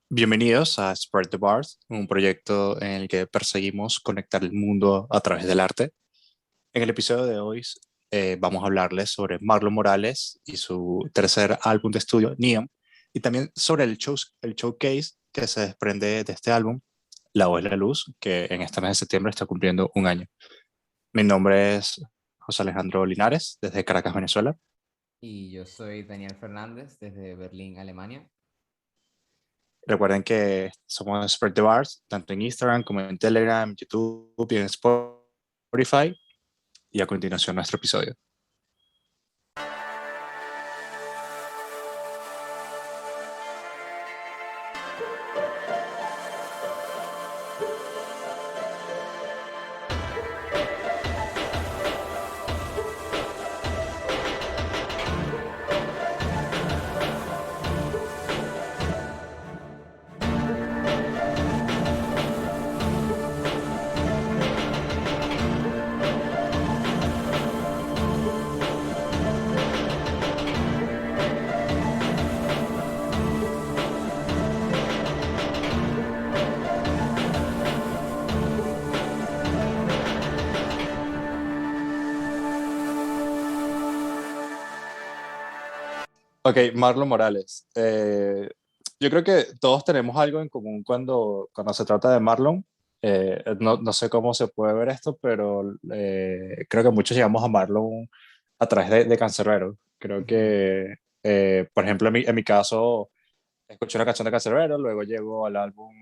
Bienvenidos a Spread the Bars, un proyecto en el que perseguimos conectar el mundo a través del arte. En el episodio de hoy vamos a hablarles sobre Marlon Morales y su tercer álbum de estudio, Neon, y también sobre el showcase que se desprende de este álbum, La Voz de la Luz, que en este mes de septiembre está cumpliendo un año. Mi nombre es José Alejandro Linares, desde Caracas, Venezuela. Y yo soy Daniel Fernández desde Berlín, Alemania. Recuerden que somos Spread the Bars, tanto en Instagram como en Telegram, YouTube y en Spotify. Y a continuación nuestro episodio. Ok, Marlon Morales. Yo creo que todos tenemos algo en común cuando se trata de Marlon. No sé cómo se puede ver esto, pero creo que muchos llegamos a Marlon a través de Canserbero. Creo Ujú. que, por ejemplo, en mi caso, escuché una canción de Canserbero, luego llegó al álbum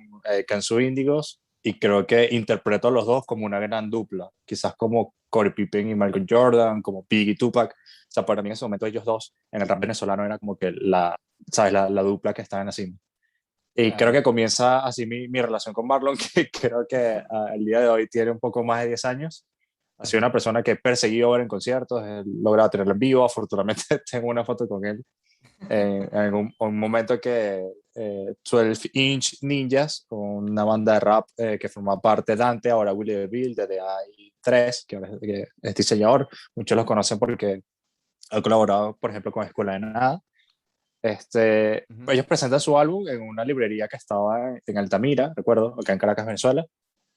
Cansu Índigos, y creo que interpreto a los dos como una gran dupla, quizás como Corey Pippen y Michael Jordan, como Biggie y Tupac. O sea, para mí en ese momento ellos dos en el rap venezolano era como que ¿sabes? La dupla que estaban así. Y creo Claro, que comienza así mi relación con Marlon, que creo que el día de hoy tiene un poco más de 10 años. Ha sido una ujú. persona que he perseguido ver en conciertos, he logrado tenerlo en vivo, afortunadamente tengo una foto con él en un momento que 12 Inch Ninjas, una banda de rap que formaba parte de Dante, ahora Willie DeVille, de DI3, que es diseñador. Muchos los conocen porque ha colaborado, por ejemplo, con Escuela de Nada. Ujú. Ellos presentan su álbum en una librería que estaba en Altamira, recuerdo, acá en Caracas, Venezuela.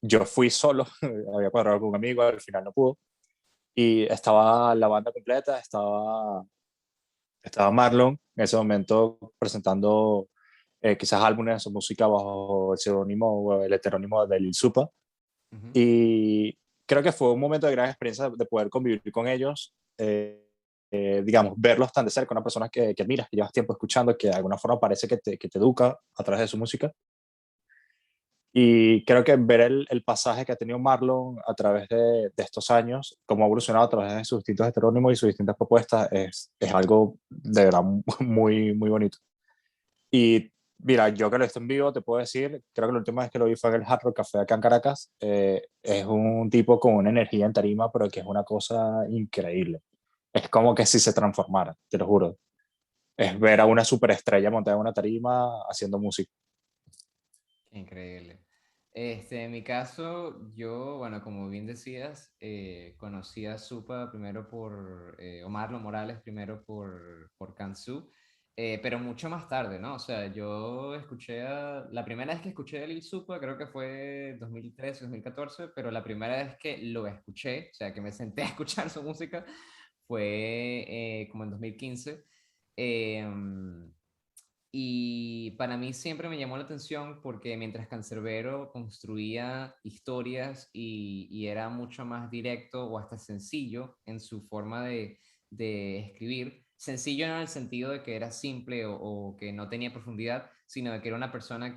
Yo fui solo, había cuadrado con un amigo, al final no pudo. Y estaba la banda completa, estaba Marlon en ese momento presentando quizás álbumes de su música bajo el seudónimo o el heterónimo de Lil Supa. Ujú. Y creo que fue un momento de gran experiencia de poder convivir con ellos, digamos, verlos tan de cerca, una persona que admiras, que llevas tiempo escuchando, que de alguna forma parece que te educa a través de su música. Y creo que ver el pasaje que ha tenido Marlon a través de estos años, cómo ha evolucionado a través de sus distintos heterónimos y sus distintas propuestas, es algo de verdad muy, muy bonito. Y mira, yo que lo he visto en vivo, te puedo decir, creo que la última vez que lo vi fue en el Hard Rock Café acá en Caracas. Es un tipo con una energía en tarima, pero que es una cosa increíble. Es como que si se transformara, te lo juro. Es ver a una superestrella montada en una tarima haciendo música. Qué increíble. En mi caso, yo, bueno, como bien decías, conocí a Supa primero o Marlon Morales primero por Kansu, pero mucho más tarde, ¿no? O sea, la primera vez que escuché a Lil Supa creo que fue 2013, 2014, pero la primera vez que lo escuché, o sea, que me senté a escuchar su música, fue como en 2015. em, y para mí siempre me llamó la atención porque mientras Cancerbero construía historias y era mucho más directo o hasta sencillo en su forma de escribir, sencillo no en el sentido de que era simple o que no tenía profundidad, sino de que era una persona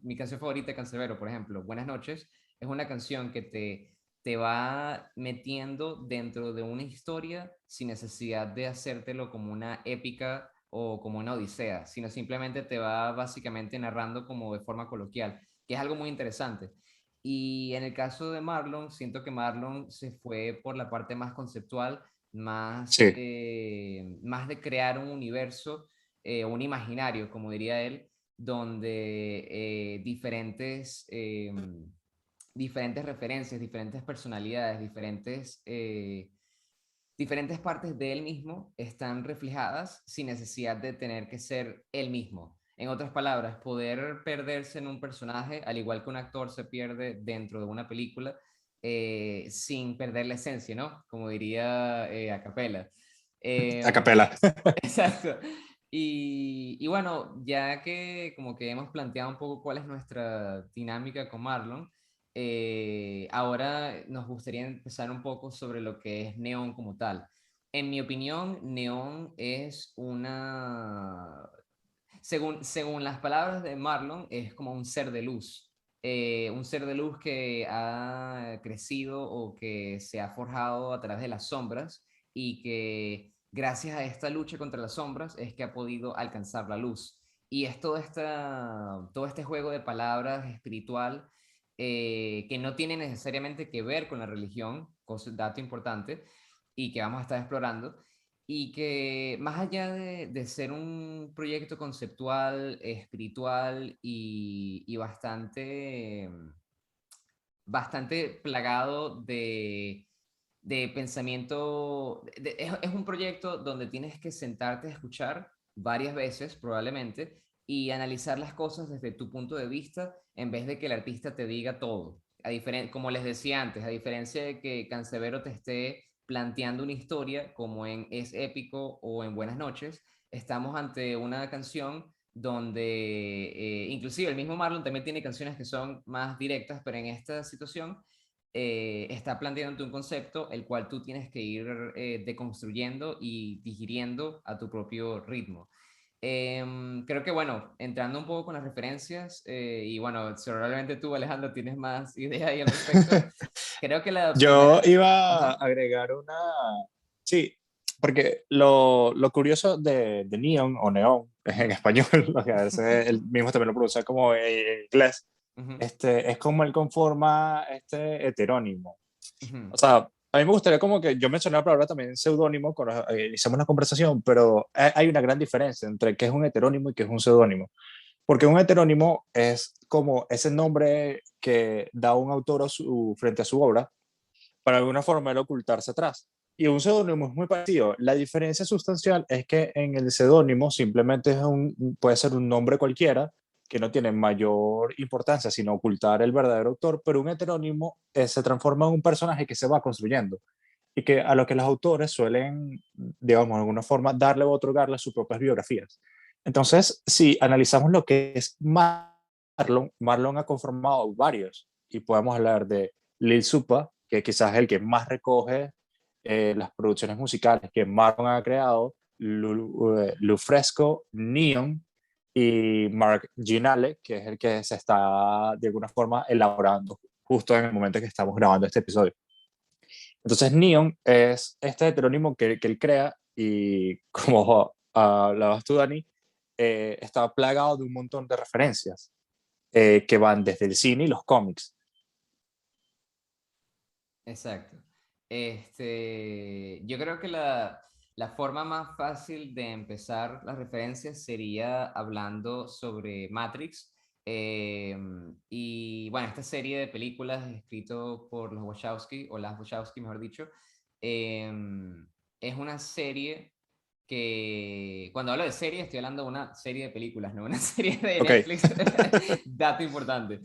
mi canción favorita de Cancerbero, por ejemplo, Buenas noches, es una canción que te va metiendo dentro de una historia sin necesidad de hacértelo como una épica o como una odisea, sino simplemente te va básicamente narrando como de forma coloquial, que es algo muy interesante. Y en el caso de Marlon, siento que Marlon se fue por la parte más conceptual, Sí, más de crear un universo, un imaginario, como diría él, donde diferentes referencias, diferentes personalidades, diferentes partes de él mismo están reflejadas sin necesidad de tener que ser él mismo. En otras palabras, poder perderse en un personaje, al igual que un actor se pierde dentro de una película, sin perder la esencia, ¿no? Como diría a capela. A capela. Exacto. Y bueno, ya que como que hemos planteado un poco cuál es nuestra dinámica con Marlon, ahora nos gustaría empezar un poco sobre lo que es Neon como tal. En mi opinión, Neon es según las palabras de Marlon, es como un ser de luz. Un ser de luz que ha crecido o que se ha forjado a través de las sombras y que gracias a esta lucha contra las sombras es que ha podido alcanzar la luz. Y es todo este juego de palabras espiritual que no tiene necesariamente que ver con la religión, dato importante, y que vamos a estar explorando, y que más allá de ser un proyecto conceptual, espiritual y bastante plagado de pensamiento, es un proyecto donde tienes que sentarte a escuchar varias veces probablemente y analizar las cosas desde tu punto de vista en vez de que el artista te diga todo. Como les decía antes, a diferencia de que Canserbero te esté planteando una historia como en Es Épico o en Buenas noches, estamos ante una canción donde inclusive el mismo Marlon también tiene canciones que son más directas, pero en esta situación está planteándote un concepto el cual tú tienes que ir deconstruyendo y digiriendo a tu propio ritmo. Creo que, bueno, entrando un poco con las referencias, y bueno, seguramente tú, Alejandro, tienes más ideas ahí al respecto. Creo que la Yo primera... iba a Ajá. agregar una... Sí, porque lo curioso de Neon o Neón, en Ujú. español, lo que a veces él mismo también lo pronuncia como en inglés, Ujú. es como él conforma este heterónimo. Ujú. O sea, a mí me gustaría como que yo mencioné la palabra también seudónimo cuando hicimos una conversación, pero hay una gran diferencia entre qué es un heterónimo y qué es un seudónimo. Porque un heterónimo es como ese nombre que da un autor frente a su obra para alguna forma el ocultarse atrás. Y un seudónimo es muy parecido. La diferencia sustancial es que en el seudónimo simplemente puede ser un nombre cualquiera que no tiene mayor importancia, sino ocultar el verdadero autor, pero un heterónimo se transforma en un personaje que se va construyendo y que a lo que los autores suelen, digamos, de alguna forma, darle o otorgarle sus propias biografías. Entonces, si analizamos lo que es Marlon ha conformado varios y podemos hablar de Lil Supa, que quizás es el que más recoge las producciones musicales que Marlon ha creado, Lu Fresco, Neon y Mark Ginale, que es el que se está de alguna forma elaborando justo en el momento que estamos grabando este episodio. Entonces Neon es este heterónimo que él crea y como hablabas tú, Dani, está plagado de un montón de referencias que van desde el cine y los cómics. Exacto. Yo creo que la forma más fácil de empezar las referencias sería hablando sobre Matrix. Y bueno, esta serie de películas escrito por los Wachowski, o las Wachowski, mejor dicho, es una serie que, cuando hablo de serie, estoy hablando de una serie de películas, no una serie de Ok, Netflix. Dato importante.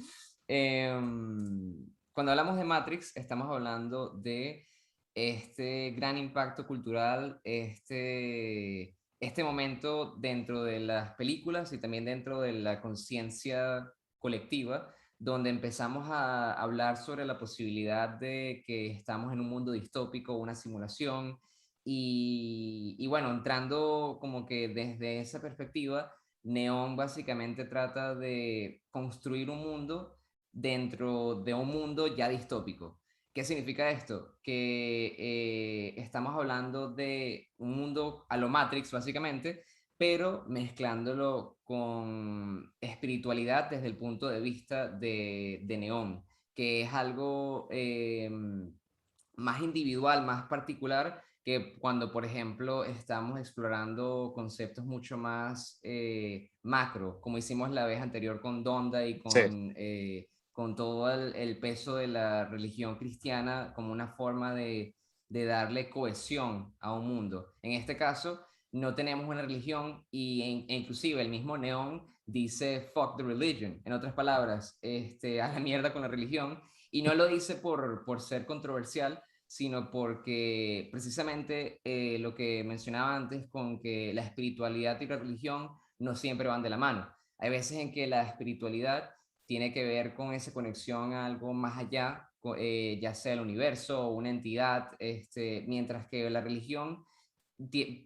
Cuando hablamos de Matrix, estamos hablando de este gran impacto cultural, este momento dentro de las películas y también dentro de la conciencia colectiva, donde empezamos a hablar sobre la posibilidad de que estamos en un mundo distópico, una simulación, y bueno, entrando como que desde esa perspectiva, Neon básicamente trata de construir un mundo dentro de un mundo ya distópico. ¿Qué significa esto? Que estamos hablando de un mundo a lo Matrix, básicamente, pero mezclándolo con espiritualidad desde el punto de vista de Neón, que es algo más individual, más particular, que cuando, por ejemplo, estamos explorando conceptos mucho más macro, como hicimos la vez anterior con Donda y sí, con todo el peso de la religión cristiana como una forma de darle cohesión a un mundo. En este caso, no tenemos una religión e inclusive el mismo Neón dice fuck the religion, en otras palabras, a la mierda con la religión, y no lo dice por ser controversial, sino porque precisamente lo que mencionaba antes con que la espiritualidad y la religión no siempre van de la mano. Hay veces en que la espiritualidad tiene que ver con esa conexión a algo más allá, ya sea el universo o una entidad, mientras que la religión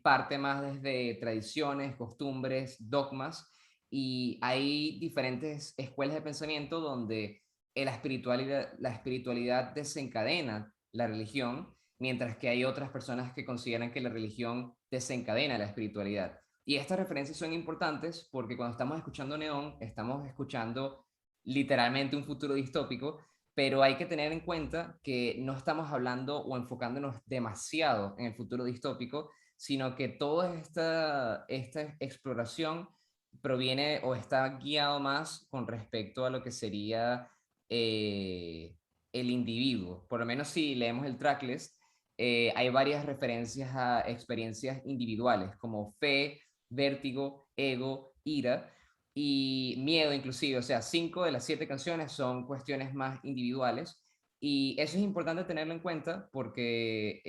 parte más desde tradiciones, costumbres, dogmas, y hay diferentes escuelas de pensamiento donde la espiritualidad desencadena la religión, mientras que hay otras personas que consideran que la religión desencadena la espiritualidad. Y estas referencias son importantes porque cuando estamos escuchando Neón, estamos escuchando literalmente un futuro distópico, pero hay que tener en cuenta que no estamos hablando o enfocándonos demasiado en el futuro distópico, sino que toda esta exploración proviene o está guiado más con respecto a lo que sería eh, el individuo. Por lo menos si leemos el tracklist, hay varias referencias a experiencias individuales como fe, vértigo, ego, ira y miedo inclusive. O sea, 5 de las 7 canciones son cuestiones más individuales. Y eso es importante tenerlo en cuenta porque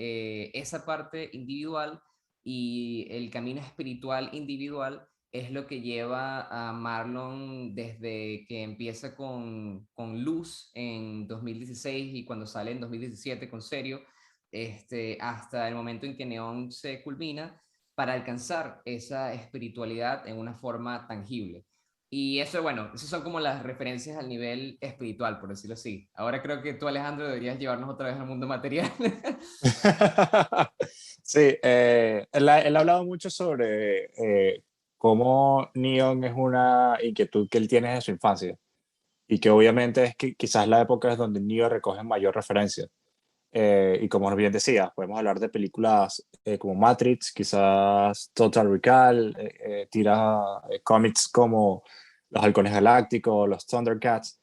esa parte individual y el camino espiritual individual es lo que lleva a Marlon desde que empieza con Luz en 2016 y cuando sale en 2017 con Serio, hasta el momento en que Neon se culmina para alcanzar esa espiritualidad en una forma tangible. Y eso, bueno, esas son como las referencias al nivel espiritual, por decirlo así. Ahora creo que tú, Alejandro, deberías llevarnos otra vez al mundo material. Sí, él ha hablado mucho sobre cómo Neon es una inquietud que él tiene desde su infancia y que obviamente es que quizás la época es donde Neo recoge mayor referencia. Y como bien decía, podemos hablar de películas como Matrix, quizás Total Recall, tira cómics como Los Halcones Galácticos, los Thundercats,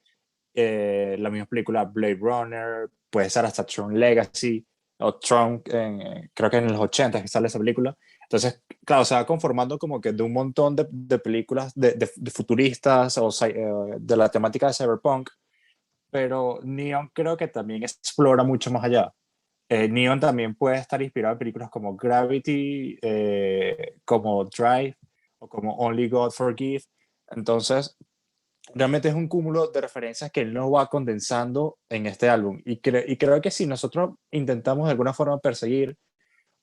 la misma película Blade Runner, puede ser hasta Tron Legacy, o Tron, creo que en los 80 que sale esa película. Entonces, claro, se va conformando como que de un montón de películas de futuristas o de la temática de cyberpunk, pero Neon creo que también explora mucho más allá. Neon también puede estar inspirado en películas como Gravity, como Drive o como Only God Forgive. Entonces, realmente es un cúmulo de referencias que él nos va condensando en este álbum. Y creo que si nosotros intentamos de alguna forma perseguir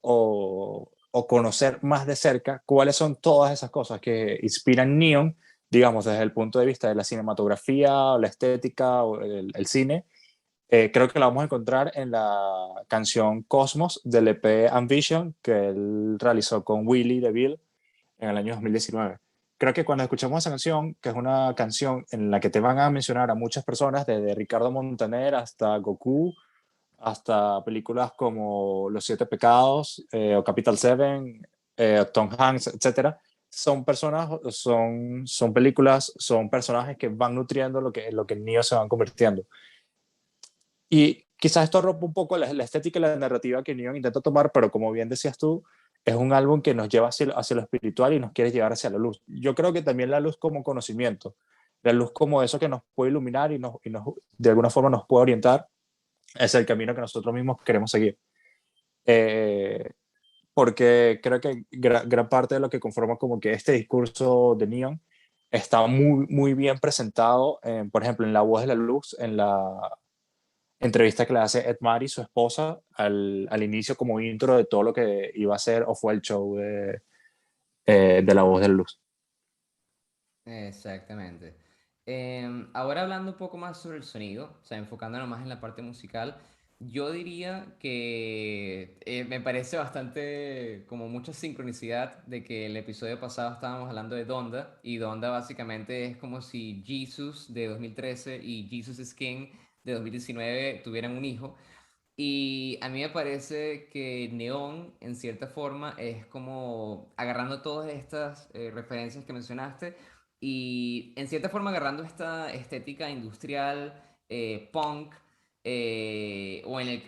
o conocer más de cerca cuáles son todas esas cosas que inspiran Neon, digamos, desde el punto de vista de la cinematografía, la estética o el cine, creo que la vamos a encontrar en la canción Cosmos del EP Ambition que él realizó con Willy DeVille en el año 2019. Creo que cuando escuchamos esa canción, que es una canción en la que te van a mencionar a muchas personas, desde Ricardo Montaner hasta Goku, hasta películas como Los Siete Pecados o Capital Seven, Tom Hanks, etcétera, son personas, son películas, son personajes que van nutriendo lo que el niño se van convirtiendo. Y quizás esto rompe un poco la estética y la narrativa que Neon intenta tomar, pero como bien decías tú, es un álbum que nos lleva hacia lo espiritual y nos quiere llevar hacia la luz. Yo creo que también la luz como conocimiento, la luz como eso que nos puede iluminar y de alguna forma nos puede orientar, es el camino que nosotros mismos queremos seguir. Eh, Porque creo que gran parte de lo que conforma como que este discurso de Neon está muy bien presentado, por ejemplo, en La Voz de la Luz, en la entrevista que le hace Ed Mari, su esposa, al inicio como intro de todo lo que iba a ser o fue el show de La Voz de la Luz. Exactamente. Ahora hablando un poco más sobre el sonido, o sea, enfocándonos más en la parte musical, yo diría que me parece bastante como mucha sincronicidad de que el episodio pasado estábamos hablando de Donda y Donda básicamente es como si Jesus de 2013 y Jesus is King de 2019 tuvieran un hijo. Y a mí me parece que Neon, en cierta forma, es como agarrando todas estas referencias que mencionaste y en cierta forma agarrando esta estética industrial, punk,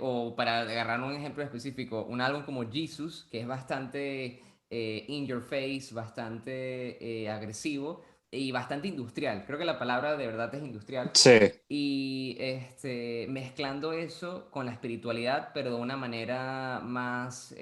o para agarrar un ejemplo específico, un álbum como Jesus, que es bastante in your face, bastante agresivo y bastante industrial. Creo que la palabra de verdad es industrial. Sí, Y mezclando eso con la espiritualidad, pero de una manera más,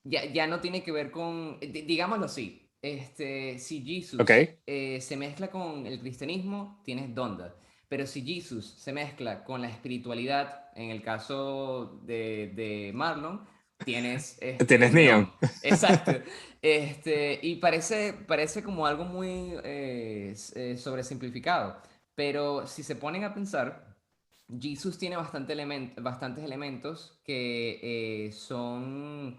ya no tiene que ver con, digámoslo así, si ok. Jesus se mezcla con el cristianismo, tienes Donda. Pero si Jesus se mezcla con la espiritualidad, en el caso de Marlon, tienes Tienes Neon. Neón. Exacto. Y parece como algo muy sobresimplificado. Pero si se ponen a pensar, Jesus tiene bastantes elementos que son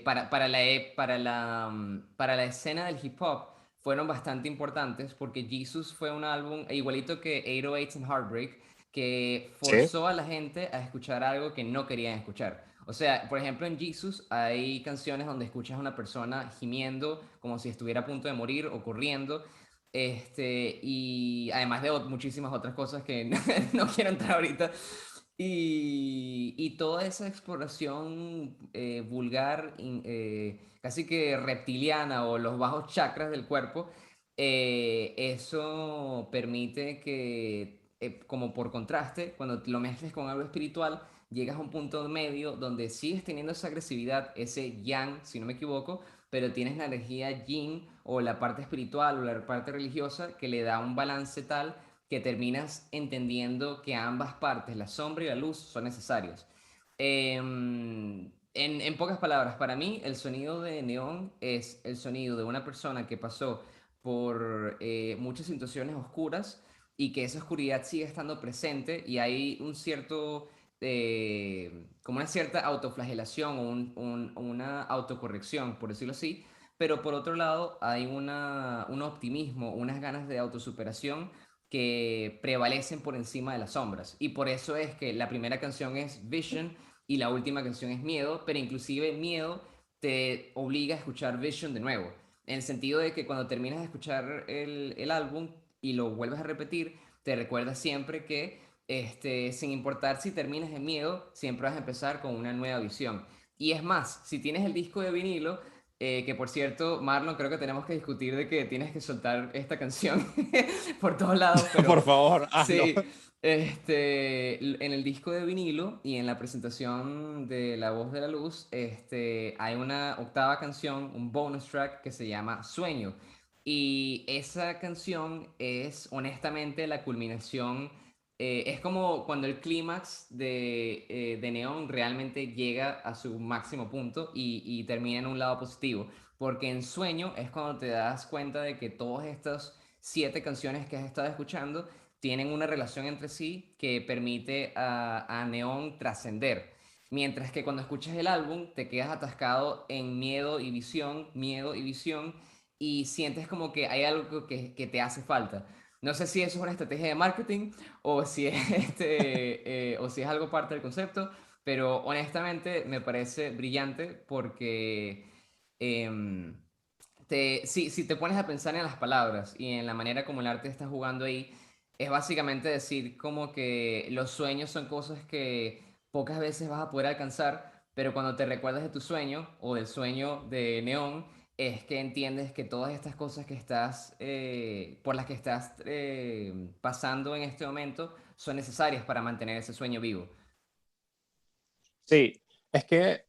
para la escena del hip hop fueron bastante importantes porque Jesus fue un álbum igualito que 808s and Heartbreak que Sí, forzó a la gente a escuchar algo que no querían escuchar. O sea, por ejemplo, en Jesus hay canciones donde escuchas a una persona gimiendo como si estuviera a punto de morir o corriendo. Y además de muchísimas otras cosas que no quiero entrar ahorita. Y toda esa exploración vulgar, casi que reptiliana o los bajos chakras del cuerpo, eso permite que, como por contraste, cuando lo mezcles con algo espiritual, llegas a un punto medio donde sigues teniendo esa agresividad, ese yang, si no me equivoco, pero tienes la energía yin o la parte espiritual o la parte religiosa que le da un balance tal que terminas entendiendo que ambas partes, la sombra y la luz, son necesarios. En pocas palabras, para mí el sonido de Neón es el sonido de una persona que pasó por muchas situaciones oscuras y que esa oscuridad sigue estando presente y hay un cierto, como una cierta autoflagelación o una autocorrección, por decirlo así, pero por otro lado hay un optimismo, unas ganas de autosuperación que prevalecen por encima de las sombras. Y por eso es que la primera canción es Vision y la última canción es Miedo, pero inclusive Miedo te obliga a escuchar Vision de nuevo. En el sentido de que cuando terminas de escuchar el álbum y lo vuelves a repetir, te recuerda siempre que sin importar si terminas en Miedo, siempre vas a empezar con una nueva visión. Y es más, si tienes el disco de vinilo, que por cierto, Marlon, creo que tenemos que discutir de que tienes que soltar esta canción por todos lados, por pero favor, hazlo. sí, en el disco de vinilo y en la presentación de La Voz de la Luz, hay una octava canción, un bonus track que se llama Sueño. Y esa canción es honestamente la culminación, es como cuando el clímax de Neon realmente llega a su máximo punto y termina en un lado positivo. Porque en Sueño es cuando te das cuenta de que todas estas 7 canciones que has estado escuchando tienen una relación entre sí que permite a Neon trascender. Mientras que cuando escuchas el álbum te quedas atascado en miedo y visión, y sientes como que hay algo que te hace falta. No sé si eso es una estrategia de marketing o si es, o si es algo parte del concepto, pero honestamente me parece brillante porque em, si te pones a pensar en las palabras y en la manera como el arte está jugando ahí, es básicamente decir como que los sueños son cosas que pocas veces vas a poder alcanzar, pero cuando te recuerdas de tu sueño o del sueño de Neón, es que entiendes que todas estas cosas que por las que estás pasando en este momento son necesarias para mantener ese sueño vivo. Sí, es que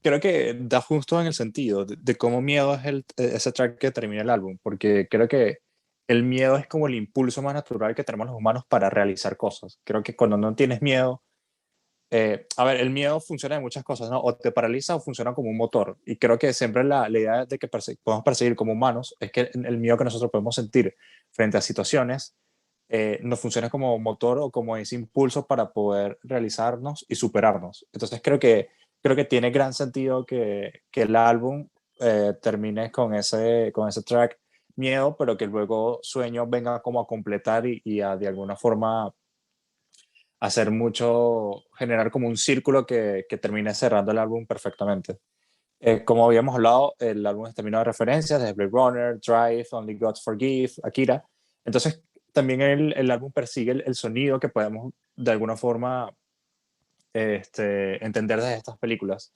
creo que da justo en el sentido de cómo miedo es ese track que termina el álbum, porque creo que el miedo es como el impulso más natural que tenemos los humanos para realizar cosas. Creo que cuando no tienes miedo, a ver, el miedo funciona de muchas cosas, ¿no? O te paraliza o funciona como un motor. Y creo que siempre la idea de que podemos perseguir como humanos es que el miedo que nosotros podemos sentir frente a situaciones nos funciona como motor o como ese impulso para poder realizarnos y superarnos. Entonces creo que tiene gran sentido que el álbum termine con ese track miedo, pero que luego sueño venga como a completar y a de alguna forma hacer mucho, generar como un círculo que termine cerrando el álbum perfectamente. Como habíamos hablado, el álbum está terminado de referencias de Blade Runner, Drive, Only God Forgive, Akira. Entonces, también el álbum persigue el sonido que podemos de alguna forma entender de estas películas.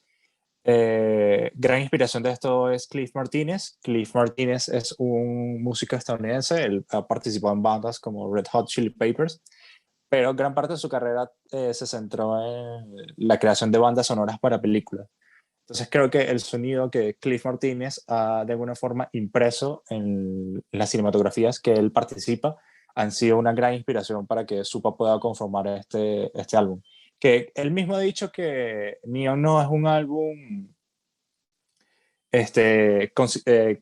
Gran inspiración de esto es Cliff Martínez. Cliff Martínez es un músico estadounidense, él ha participado en bandas como Red Hot Chili Peppers, pero gran parte de su carrera se centró en la creación de bandas sonoras para películas. Entonces creo que el sonido que Cliff Martínez ha de alguna forma impreso en las cinematografías que él participa han sido una gran inspiración para que Supa pueda conformar este álbum. Que él mismo ha dicho que Neon no es un álbum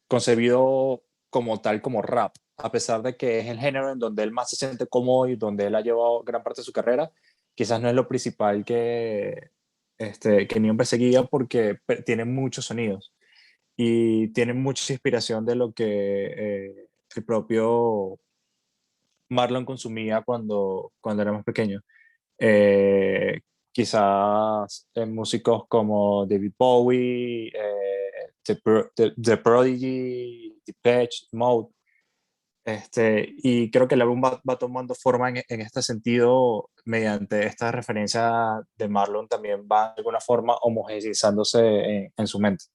concebido como tal, como rap, a pesar de que es el género en donde él más se siente cómodo y donde él ha llevado gran parte de su carrera, quizás no es lo principal que Neon perseguía porque tiene muchos sonidos y tiene mucha inspiración de lo que el propio Marlon consumía cuando era más pequeño. Eh, Quizás músicos como David Bowie, The Prodigy, Depeche Mode, y creo que el álbum va tomando forma en este sentido mediante esta referencia de Marlon también va de alguna forma homogeneizándose en su mente.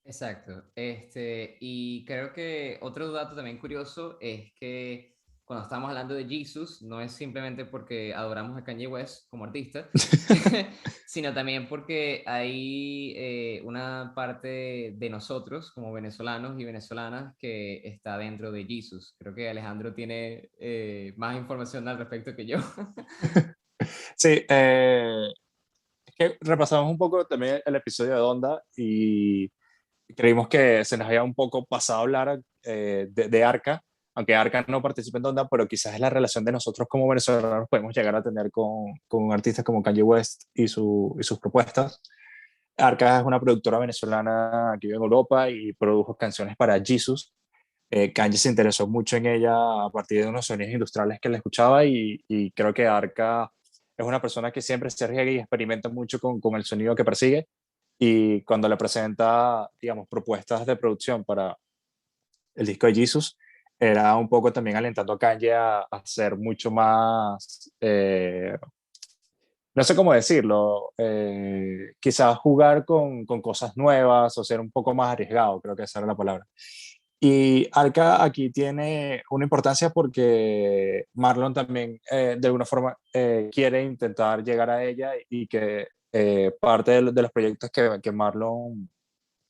Exacto. Y creo que otro dato también curioso es que cuando estamos hablando de Jesus, no es simplemente porque adoramos a Kanye West como artista, sino también porque hay una parte de nosotros como venezolanos y venezolanas que está dentro de Jesus. Creo que Alejandro tiene más información al respecto que yo. Sí, es que repasamos un poco también el episodio de Donda y creímos que se nos había un poco pasado a hablar de Arca, aunque Arca no participa en Donda, pero quizás es la relación de nosotros como venezolanos podemos llegar a tener con artistas como Kanye West y sus propuestas. Arca es una productora venezolana que vive en Europa y produjo canciones para Jesus. Kanye se interesó mucho en ella a partir de unos sonidos industriales que le escuchaba y creo que Arca es una persona que siempre se arriesga y experimenta mucho con el sonido que persigue y cuando le presenta, digamos, propuestas de producción para el disco de Jesus, era un poco también alentando a Kanye a ser mucho más, no sé cómo decirlo, quizás jugar con cosas nuevas o ser un poco más arriesgado, creo que esa era la palabra. Y Arca aquí tiene una importancia porque Marlon también de alguna forma quiere intentar llegar a ella y que parte de los proyectos que Marlon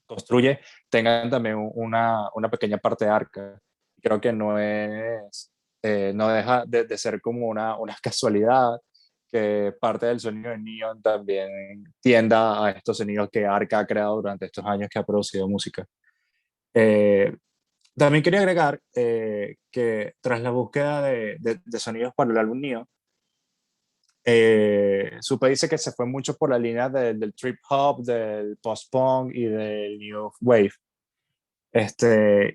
construye tengan también una pequeña parte de Arca. Creo que no deja de ser como una casualidad que parte del sonido de Neon también tienda a estos sonidos que Arca ha creado durante estos años que ha producido música. Eh, También quería agregar que tras la búsqueda de sonidos para el álbum Neo, Supe dice que se fue mucho por la línea del trip hop, del post-punk y del new wave.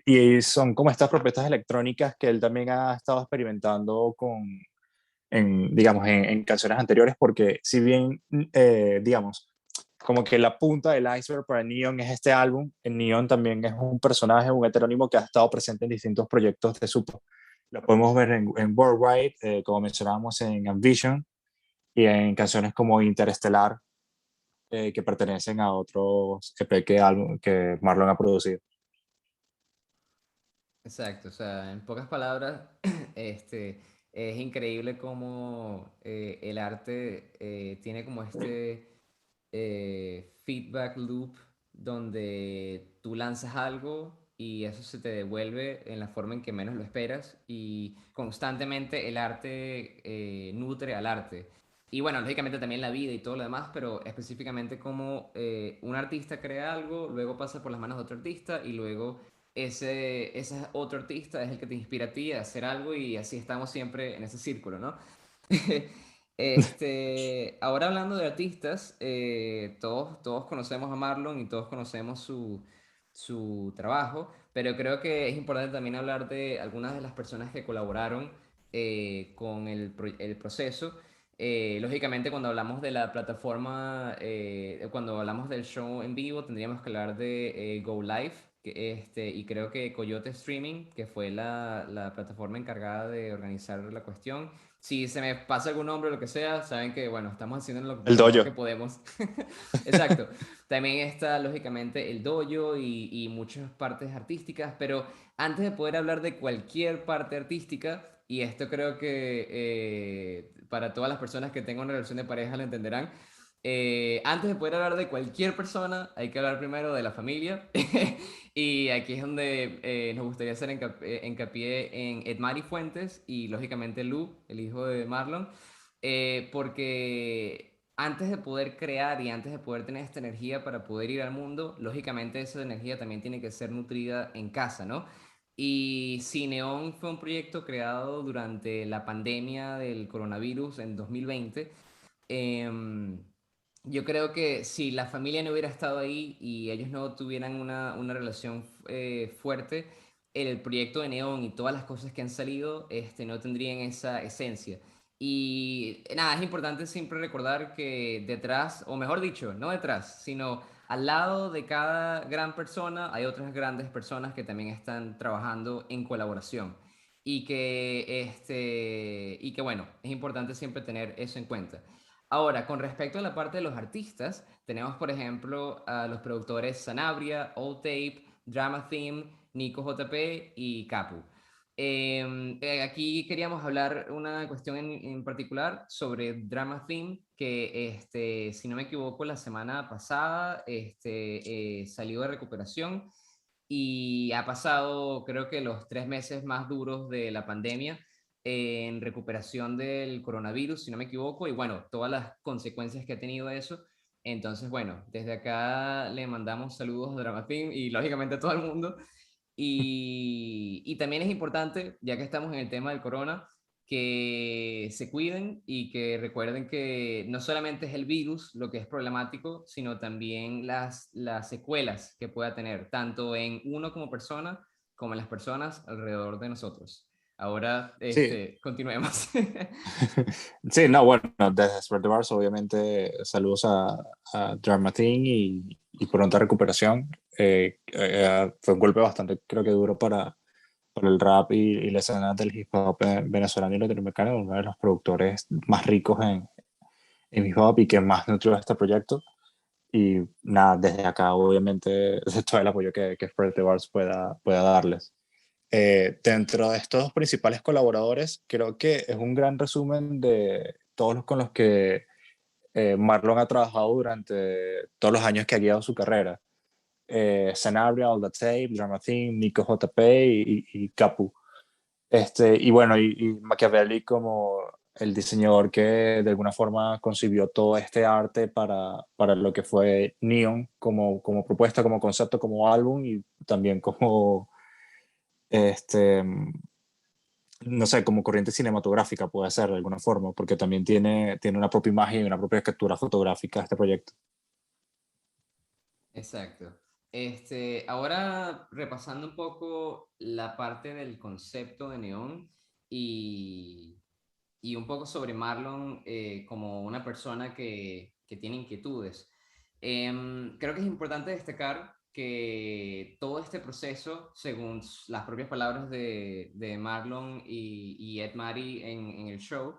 Y son como estas propuestas electrónicas que él también ha estado experimentando digamos, en canciones anteriores, porque si bien, digamos, como que la punta del iceberg para Neon es este álbum, en Neon también es un personaje, un heterónimo que ha estado presente en distintos proyectos de Supo. Lo podemos ver en Worldwide, como mencionábamos en Ambition, y en canciones como Interestelar, que pertenecen a otros EP que Marlon ha producido. Exacto, o sea, en pocas palabras, es increíble cómo el arte tiene como feedback loop donde tú lanzas algo y eso se te devuelve en la forma en que menos lo esperas y constantemente el arte nutre al arte. Y bueno, lógicamente también la vida y todo lo demás, pero específicamente como un artista crea algo, luego pasa por las manos de otro artista y luego ese otro artista es el que te inspira a ti a hacer algo y así estamos siempre en ese círculo, ¿no? Ahora hablando de artistas, todos conocemos a Marlon y todos conocemos su trabajo, pero creo que es importante también hablar de algunas de las personas que colaboraron con el proceso. Lógicamente, cuando hablamos de la plataforma, cuando hablamos del show en vivo, tendríamos que hablar de Go Live, y creo que Coyote Streaming, que fue la plataforma encargada de organizar la cuestión. Si se me pasa algún nombre o lo que sea, saben que, bueno, estamos haciendo El lo mejor dojo. que podemos. Exacto. También está, lógicamente, el dojo y muchas partes artísticas, pero antes de poder hablar de cualquier parte artística, y esto creo que para todas las personas que tengan una relación de pareja lo entenderán, antes de poder hablar de cualquier persona, hay que hablar primero de la familia. Y aquí es donde nos gustaría hacer hincapié en Edmari Fuentes y lógicamente Lu, el hijo de Marlon, porque antes de poder crear y antes de poder tener esta energía para poder ir al mundo, lógicamente esa energía también tiene que ser nutrida en casa, ¿no? Y Cineón fue un proyecto creado durante la pandemia del coronavirus en 2020. Em, yo creo que si la familia no hubiera estado ahí y ellos no tuvieran una relación fuerte, el proyecto de Neon y todas las cosas que han salido no tendrían esa esencia. Y nada, es importante siempre recordar que detrás, o mejor dicho, no detrás, sino al lado de cada gran persona hay otras grandes personas que también están trabajando en colaboración. Y que bueno, es importante siempre tener eso en cuenta. Ahora, con respecto a la parte de los artistas, tenemos por ejemplo a los productores Sanabria, Old Tape, Drama Theme, Nico JP y Capu. Aquí queríamos hablar una cuestión en particular sobre Drama Theme, que si no me equivoco, la semana pasada salió de recuperación y ha pasado creo que los 3 meses más duros de la pandemia en recuperación del coronavirus, si no me equivoco, y bueno, todas las consecuencias que ha tenido eso. Entonces, bueno, desde acá le mandamos saludos a Dramateam y lógicamente a todo el mundo. Y también es importante, ya que estamos en el tema del corona, que se cuiden y que recuerden que no solamente es el virus lo que es problemático, sino también las secuelas que pueda tener, tanto en uno como persona, como en las personas alrededor de nosotros. Ahora, Sí, continuemos. sí, no, bueno, desde Spread the Bars, obviamente, saludos a Dramatin y pronta recuperación. Fue un golpe bastante, creo que duro para el rap y la escena del hip hop venezolano y latinoamericano, uno de los productores más ricos en hip hop y que más nutrió este proyecto. Y nada, desde acá, obviamente, todo el apoyo que Spread the Bars pueda darles. Dentro de estos dos principales colaboradores, creo que es un gran resumen de todos los con los que Marlon ha trabajado durante todos los años que ha guiado su carrera. Sanabria, All That Tape, Drama Theme, Nico JP y Capu. Y bueno, y Machiavelli como el diseñador que de alguna forma concibió todo este arte para lo que fue Neon como propuesta, como concepto, como álbum y también como este, no sé, como corriente cinematográfica puede ser de alguna forma, porque también tiene una propia imagen y una propia escritura fotográfica este proyecto. Exacto. Ahora repasando un poco la parte del concepto de Neón y, y un poco sobre Marlon como una persona que tiene inquietudes. Creo que es importante destacar que todo este proceso, según las propias palabras de Marlon y Ed Mari en el show,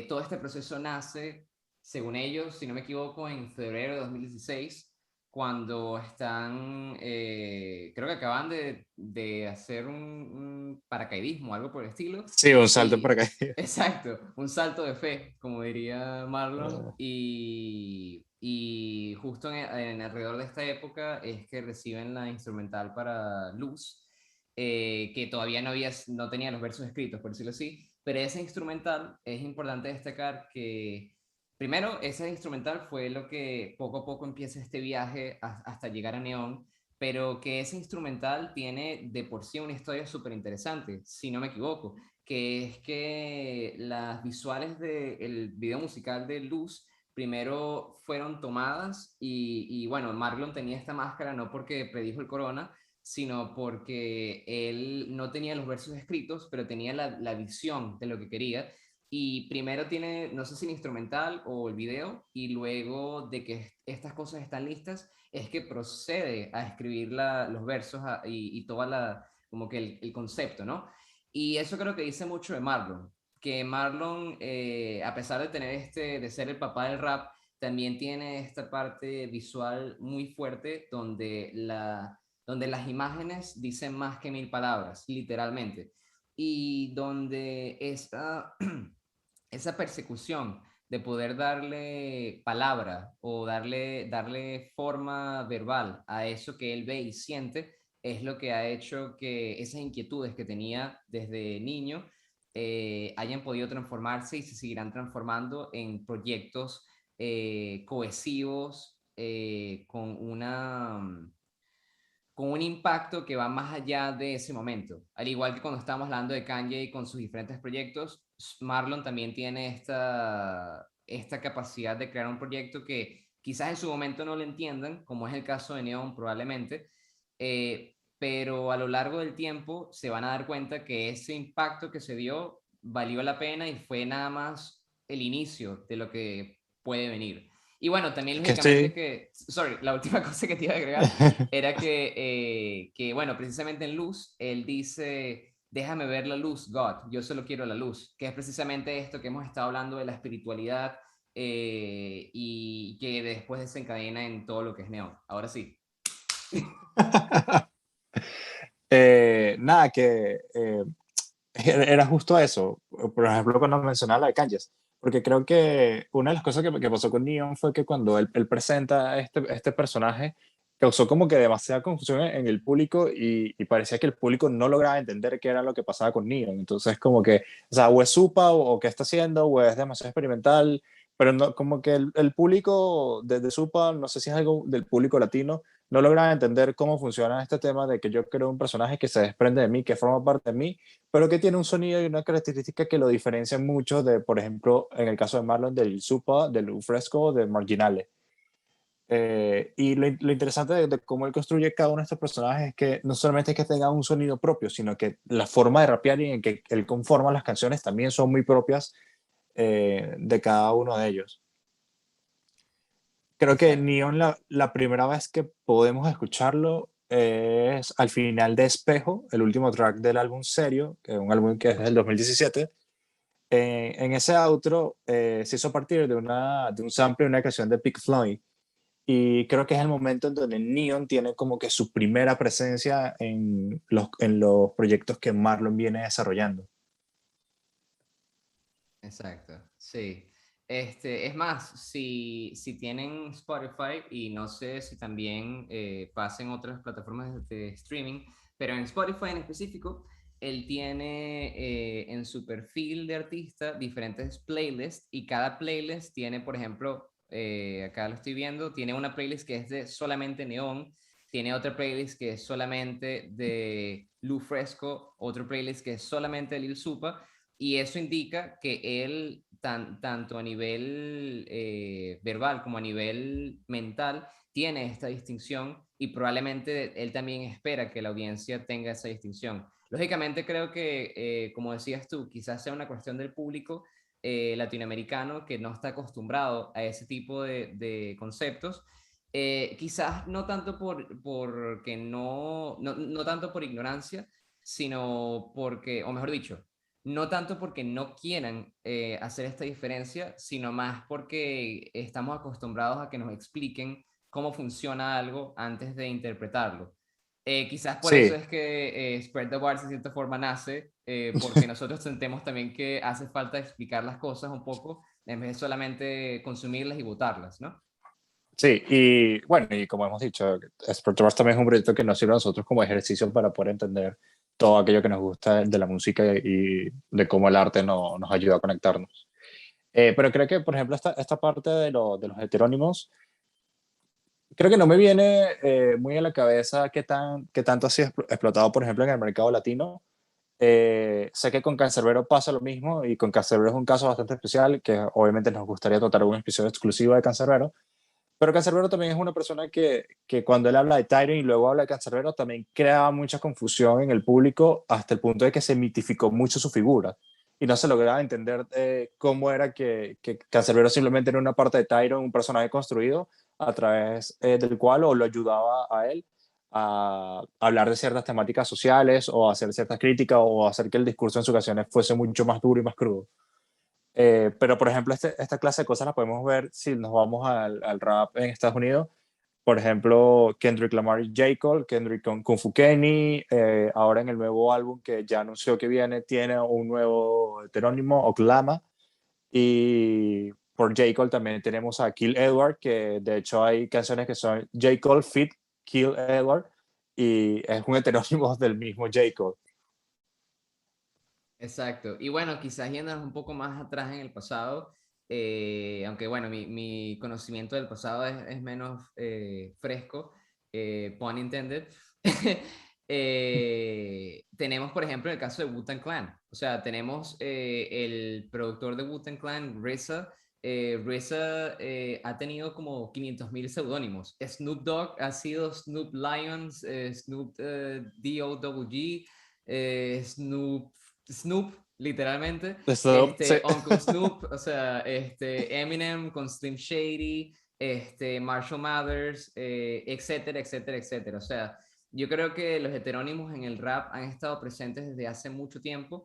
todo este proceso nace, según ellos, si no me equivoco, en febrero de 2016 cuando están, creo que acaban de hacer un paracaidismo, algo por el estilo, Sí, un salto para y acá. exacto, un salto de fe, como diría Marlon, y justo en alrededor de esta época es que reciben la instrumental para Luz, que todavía no tenía los versos escritos, por decirlo así, pero esa instrumental es importante destacar que primero, ese instrumental fue lo que poco a poco empieza este viaje hasta llegar a Neón, pero que ese instrumental tiene de por sí una historia súper interesante, si no me equivoco, que es que las visuales del video musical de Luz primero fueron tomadas y bueno, Marlon tenía esta máscara no porque predijo el corona, sino porque él no tenía los versos escritos, pero tenía la visión de lo que quería y primero tiene, no sé si el instrumental o el video, y luego de que estas cosas están listas, es que procede a escribir los versos y toda como que el concepto, ¿no? Y eso creo que dice mucho de Marlon, que Marlon, a pesar de tener de ser el papá del rap, también tiene esta parte visual muy fuerte donde las imágenes dicen más que mil palabras, literalmente, y donde esa persecución de poder darle palabra o darle forma verbal a eso que él ve y siente, es lo que ha hecho que esas inquietudes que tenía desde niño hayan podido transformarse y se seguirán transformando en proyectos cohesivos, con un impacto que va más allá de ese momento. Al igual que cuando estamos hablando de Kanye con sus diferentes proyectos, Marlon también tiene esta capacidad de crear un proyecto que quizás en su momento no lo entiendan, como es el caso de Neon probablemente, pero a lo largo del tiempo se van a dar cuenta que ese impacto que se dio valió la pena y fue nada más el inicio de lo que puede venir. Y bueno, también Que lógicamente estoy... sorry, la última cosa que te iba a agregar era bueno, precisamente en Luz, él dice, déjame ver la luz, God, yo solo quiero la luz, que es precisamente esto que hemos estado hablando de la espiritualidad y que después desencadena en todo lo que es Neon. Ahora sí. Nada, que era justo eso. Por ejemplo, cuando mencionaba la de Kanye's. Porque creo que una de las cosas que pasó con Neon fue que cuando él presenta este personaje, causó como que demasiada confusión en el público y parecía que el público no lograba entender qué era lo que pasaba con Neon. Entonces, como que, o sea, o es supa o qué está haciendo, o es demasiado experimental, pero no, como que el público de supa, no sé si es algo del público latino, no lograba entender cómo funciona este tema de que yo creo un personaje que se desprende de mí, que forma parte de mí, pero que tiene un sonido y una característica que lo diferencia mucho de, por ejemplo, en el caso de Marlon, del Supa, del Fresco, de Marginale. Y lo interesante de cómo él construye cada uno de estos personajes es que no solamente es que tenga un sonido propio, sino que la forma de rapear y en que él conforma las canciones también son muy propias de cada uno de ellos. Creo que Exacto. Neon, la primera vez que podemos escucharlo es al final de Espejo, el último track del álbum Serio, que es un álbum que es del 2017. En ese outro se hizo a partir de un sample de una canción de Pink Floyd. Y creo que es el momento en donde Neon tiene como que su primera presencia en los proyectos que Marlon viene desarrollando. Exacto, sí. Es más, si tienen Spotify y no sé si también pasen otras plataformas de streaming, pero en Spotify en específico, él tiene en su perfil de artista diferentes playlists y cada playlist tiene, por ejemplo, acá lo estoy viendo, tiene una playlist que es de solamente Neón, tiene otra playlist que es solamente de Lu Fresco, otro playlist que es solamente de Lil Supa, y eso indica que él, tanto a nivel verbal como a nivel mental, tiene esta distinción y probablemente él también espera que la audiencia tenga esa distinción. Lógicamente creo que, como decías tú, quizás sea una cuestión del público latinoamericano que no está acostumbrado a ese tipo de conceptos. Quizás no tanto porque no tanto por ignorancia, sino porque, o mejor dicho, no tanto porque no quieran hacer esta diferencia, sino más porque estamos acostumbrados a que nos expliquen cómo funciona algo antes de interpretarlo. Quizás por eso Sí, es que Spread the Word de cierta forma nace, porque nosotros sentemos también que hace falta explicar las cosas un poco en vez de solamente consumirlas y votarlas, ¿no? sí, y bueno, y como hemos dicho, Sportovers también es un proyecto que nos sirve a nosotros como ejercicio para poder entender todo aquello que nos gusta de la música y de cómo el arte nos ayuda a conectarnos. Pero creo que, por ejemplo, esta parte de los heterónimos, creo que no me viene muy a la cabeza qué tanto ha sido explotado, por ejemplo, en el mercado latino. Sé que con Cancerbero pasa lo mismo y con Cancerbero es un caso bastante especial que obviamente nos gustaría tratar un episodio exclusivo de Cancerbero, pero Cancerbero también es una persona que cuando él habla de Tyrion y luego habla de Cancerbero también creaba mucha confusión en el público hasta el punto de que se mitificó mucho su figura. y no se lograba entender cómo era que Canserbero simplemente era una parte de Tyron, un personaje construido a través del cual o lo ayudaba a él a hablar de ciertas temáticas sociales o a hacer ciertas críticas o a hacer que el discurso en sus canciones fuese mucho más duro y más crudo. Pero, por ejemplo, esta clase de cosas las podemos ver si nos vamos al rap en Estados Unidos. Por ejemplo, Kendrick Lamar y J. Cole, Kendrick con Kung Fu Kenny, ahora en el nuevo álbum que ya anunció que viene, tiene un nuevo heterónimo, Oklama, y por J. Cole también tenemos a Kill Edward, que de hecho hay canciones que son J. Cole feat. Kill Edward, y es un heterónimo del mismo J. Cole. Exacto. Y bueno, quizás yéndonos un poco más atrás en el pasado, aunque bueno, mi conocimiento del pasado es menos fresco, pun intended. Tenemos, por ejemplo, el caso de Wu-Tang Clan. O sea, tenemos el productor de Wu-Tang Clan, RZA. RZA ha tenido como 500.000 seudónimos. Snoop Dogg ha sido Snoop Lions, Snoop D-O-G-G, Snoop, literalmente, Eso, sí. Uncle Snoop, o sea, Eminem con Slim Shady, Marshall Mathers, etcétera, etcétera, etcétera. O sea, yo creo que los heterónimos en el rap han estado presentes desde hace mucho tiempo,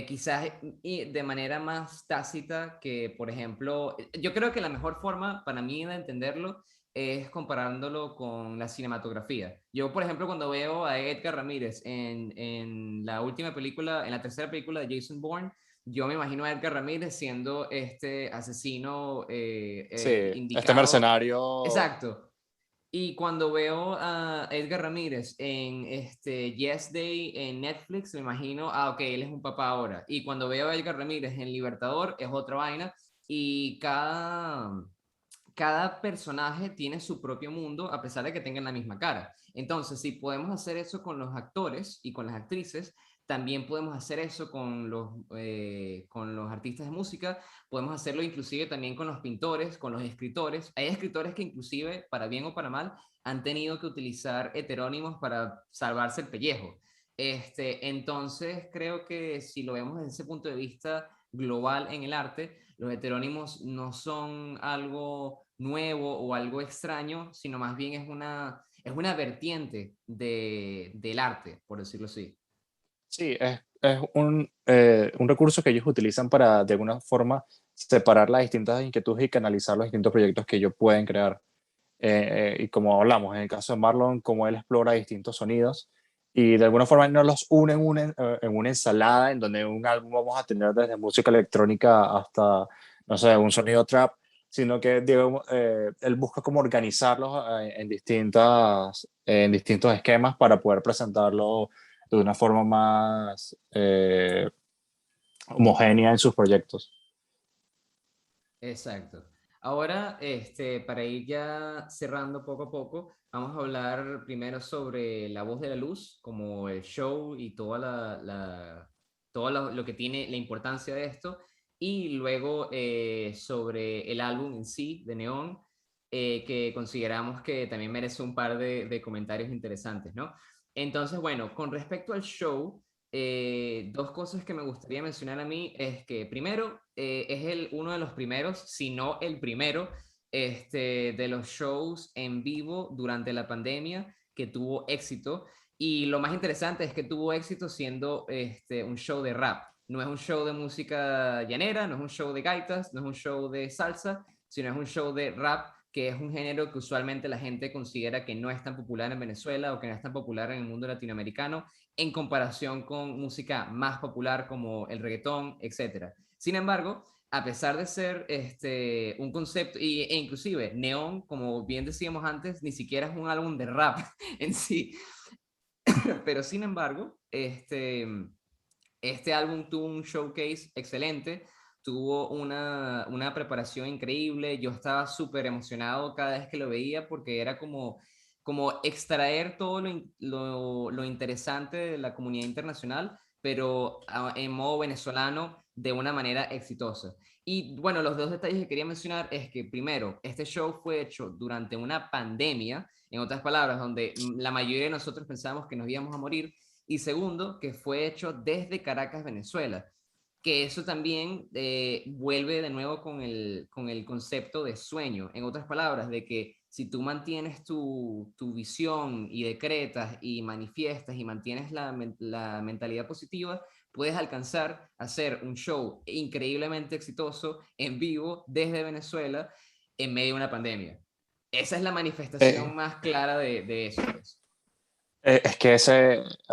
quizás y de manera más tácita que, por ejemplo, yo creo que la mejor forma para mí de entenderlo es comparándolo con la cinematografía. Yo, por ejemplo, cuando veo a Edgar Ramírez en la última película, en la tercera película de Jason Bourne, yo me imagino a Edgar Ramírez siendo este asesino Sí, este indicado. mercenario. Exacto. Y cuando veo a Edgar Ramírez en Yes Day en Netflix, me imagino, ok, él es un papá ahora. Y cuando veo a Edgar Ramírez en Libertador, es otra vaina. Y cada personaje tiene su propio mundo a pesar de que tengan la misma cara. Entonces, si podemos hacer eso con los actores y con las actrices, también podemos hacer eso con los artistas de música, podemos hacerlo inclusive también con los pintores, con los escritores. Hay escritores que inclusive, para bien o para mal, han tenido que utilizar heterónimos para salvarse el pellejo. Entonces, creo que si lo vemos desde ese punto de vista global en el arte, los heterónimos no son algo nuevo o algo extraño, sino más bien es una vertiente del arte, por decirlo así. Sí, es un recurso que ellos utilizan para, de alguna forma, separar las distintas inquietudes y canalizar los distintos proyectos que ellos pueden crear. Y como hablamos, en el caso de Marlon, como él explora distintos sonidos y de alguna forma no los une en una ensalada en donde en un álbum vamos a tener desde música electrónica hasta, no sé, un sonido trap, sino que digamos, él busca como organizarlos en distintos esquemas para poder presentarlo de una forma más homogénea en sus proyectos. Exacto. Ahora, para ir ya cerrando poco a poco, vamos a hablar primero sobre La Voz de la Luz, como el show y todo lo que tiene la importancia de esto, y luego sobre el álbum en sí de Neón, que consideramos que también merece un par de comentarios interesantes, ¿no? Entonces, bueno, con respecto al show, dos cosas que me gustaría mencionar a mí es que primero es uno de los primeros, si no el primero, de los shows en vivo durante la pandemia que tuvo éxito. Y lo más interesante es que tuvo éxito siendo un show de rap. No es un show de música llanera, no es un show de gaitas, no es un show de salsa, sino es un show de rap, que es un género que usualmente la gente considera que no es tan popular en Venezuela o que no es tan popular en el mundo latinoamericano en comparación con música más popular como el reggaetón, etcétera. Sin embargo, a pesar de ser un concepto, e inclusive Neon, como bien decíamos antes, ni siquiera es un álbum de rap en sí, pero sin embargo, este álbum tuvo un showcase excelente, tuvo una preparación increíble, yo estaba súper emocionado cada vez que lo veía porque era como extraer todo lo interesante de la comunidad internacional, pero en modo venezolano de una manera exitosa. Y bueno, los dos detalles que quería mencionar es que primero, este show fue hecho durante una pandemia, en otras palabras, donde la mayoría de nosotros pensábamos que nos íbamos a morir, y segundo, que fue hecho desde Caracas, Venezuela. que eso también vuelve de nuevo con el concepto de sueño. En otras palabras, de que si tú mantienes tu visión y decretas y manifiestas y mantienes la mentalidad positiva, puedes alcanzar a hacer un show increíblemente exitoso en vivo desde Venezuela en medio de una pandemia. Esa es la manifestación Eh, más clara de eso, pues. es que a